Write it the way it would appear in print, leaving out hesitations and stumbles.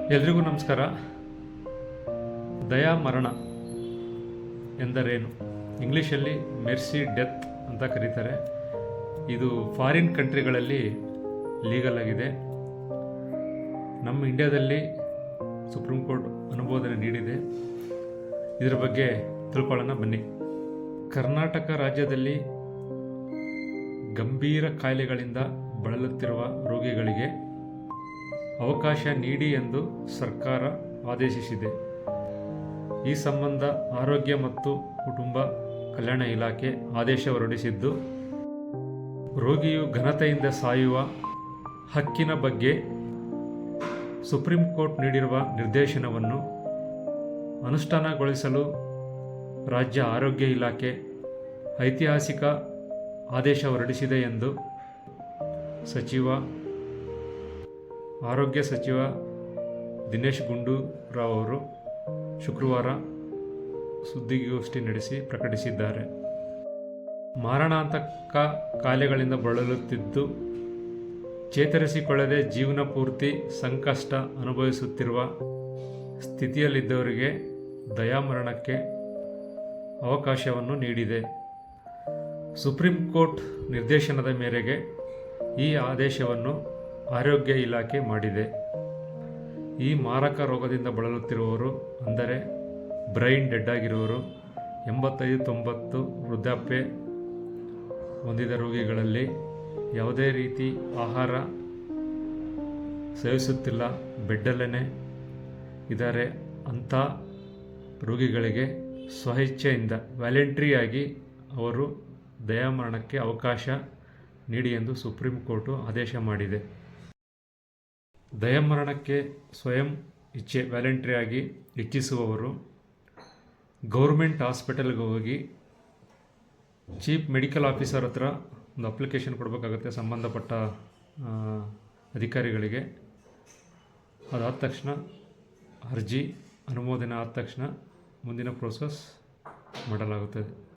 ಎಲ್ರಿಗೂ ನಮಸ್ಕಾರ. ದಯಾ ಮರಣ ಎಂದರೇನು? ಇಂಗ್ಲೀಷಲ್ಲಿ ಮೆರ್ಸಿ ಡೆತ್ ಅಂತ ಕರೀತಾರೆ. ಇದು ಫಾರಿನ್ ಕಂಟ್ರಿಗಳಲ್ಲಿ ಲೀಗಲ್ ಆಗಿದೆ. ನಮ್ಮ ಇಂಡಿಯಾದಲ್ಲಿ ಸುಪ್ರೀಂ ಕೋರ್ಟ್ ಅನುಮೋದನೆ ನೀಡಿದೆ. ಇದರ ಬಗ್ಗೆ ತಿಳ್ಕೊಳ್ಳೋಣ ಬನ್ನಿ. ಕರ್ನಾಟಕ ರಾಜ್ಯದಲ್ಲಿ ಗಂಭೀರ ಕಾಯಿಲೆಗಳಿಂದ ಬಳಲುತ್ತಿರುವ ರೋಗಿಗಳಿಗೆ ಅವಕಾಶ ನೀಡಿ ಎಂದು ಸರ್ಕಾರ ಆದೇಶಿಸಿದೆ. ಈ ಸಂಬಂಧ ಆರೋಗ್ಯ ಮತ್ತು ಕುಟುಂಬ ಕಲ್ಯಾಣ ಇಲಾಖೆ ಆದೇಶ ಹೊರಡಿಸಿದ್ದು, ರೋಗಿಯು ಘನತೆಯಿಂದ ಸಾಯುವ ಹಕ್ಕಿನ ಬಗ್ಗೆ ಸುಪ್ರೀಂ ಕೋರ್ಟ್ ನೀಡಿರುವ ನಿರ್ದೇಶನವನ್ನು ಅನುಷ್ಠಾನಗೊಳಿಸಲು ರಾಜ್ಯ ಆರೋಗ್ಯ ಇಲಾಖೆ ಐತಿಹಾಸಿಕ ಆದೇಶ ಹೊರಡಿಸಿದೆ ಎಂದು ಆರೋಗ್ಯ ಸಚಿವ ದಿನೇಶ್ ಗುಂಡೂರಾವ್ ಅವರು ಶುಕ್ರವಾರ ಸುದ್ದಿಗೋಷ್ಠಿ ನಡೆಸಿ ಪ್ರಕಟಿಸಿದ್ದಾರೆ. ಮಾರಣಾಂತಕ ಕಾಯಿಲೆಗಳಿಂದ ಬಳಲುತ್ತಿದ್ದು ಚೇತರಿಸಿಕೊಳ್ಳದೆ ಜೀವನ ಪೂರ್ತಿ ಸಂಕಷ್ಟ ಅನುಭವಿಸುತ್ತಿರುವ ಸ್ಥಿತಿಯಲ್ಲಿದ್ದವರಿಗೆ ದಯಾಮರಣಕ್ಕೆ ಅವಕಾಶವನ್ನು ನೀಡಿದೆ. ಸುಪ್ರೀಂ ಕೋರ್ಟ್ ನಿರ್ದೇಶನದ ಮೇರೆಗೆ ಈ ಆದೇಶವನ್ನು ಆರೋಗ್ಯ ಇಲಾಖೆ ಮಾಡಿದೆ. ಈ ಮಾರಕ ರೋಗದಿಂದ ಬಳಲುತ್ತಿರುವವರು, ಅಂದರೆ ಬ್ರೈನ್ ಡೆಡ್ ಆಗಿರುವವರು, 85-90 ವೃದ್ಧಾಪ್ಯ ಹೊಂದಿದ ರೋಗಿಗಳಲ್ಲಿ ಯಾವುದೇ ರೀತಿ ಆಹಾರ ಸೇವಿಸುತ್ತಿಲ್ಲ, ಬೆಡ್ಡಲ್ಲೇ ಇದ್ದಾರೆ ಅಂಥ ರೋಗಿಗಳಿಗೆ ಸ್ವಇಚ್ಛೆಯಿಂದ ವ್ಯಾಲೆಂಟ್ರಿಯಾಗಿ ಅವರು ದಯಾಮರಣಕ್ಕೆ ಅವಕಾಶ ನೀಡಿ ಎಂದು ಸುಪ್ರೀಂ ಕೋರ್ಟು ಆದೇಶ ಮಾಡಿದೆ. ದಯಾಮರಣಕ್ಕೆ ಸ್ವಯಂ ಇಚ್ಛೆ ವ್ಯಾಲೆಂಟ್ರಿಯಾಗಿ ಇಚ್ಛಿಸುವವರು ಗೌರ್ಮೆಂಟ್ ಹಾಸ್ಪಿಟಲ್ಗೆ ಹೋಗಿ ಚೀಫ್ ಮೆಡಿಕಲ್ ಆಫೀಸರ್ ಹತ್ರ ಒಂದು ಅಪ್ಲಿಕೇಶನ್ ಕೊಡಬೇಕಾಗುತ್ತೆ, ಸಂಬಂಧಪಟ್ಟ ಅಧಿಕಾರಿಗಳಿಗೆ. ಅದಾದ ತಕ್ಷಣ ಅರ್ಜಿ ಅನುಮೋದನೆ ಆದ ತಕ್ಷಣ ಮುಂದಿನ ಪ್ರೋಸೆಸ್ ಮಾಡಲಾಗುತ್ತದೆ.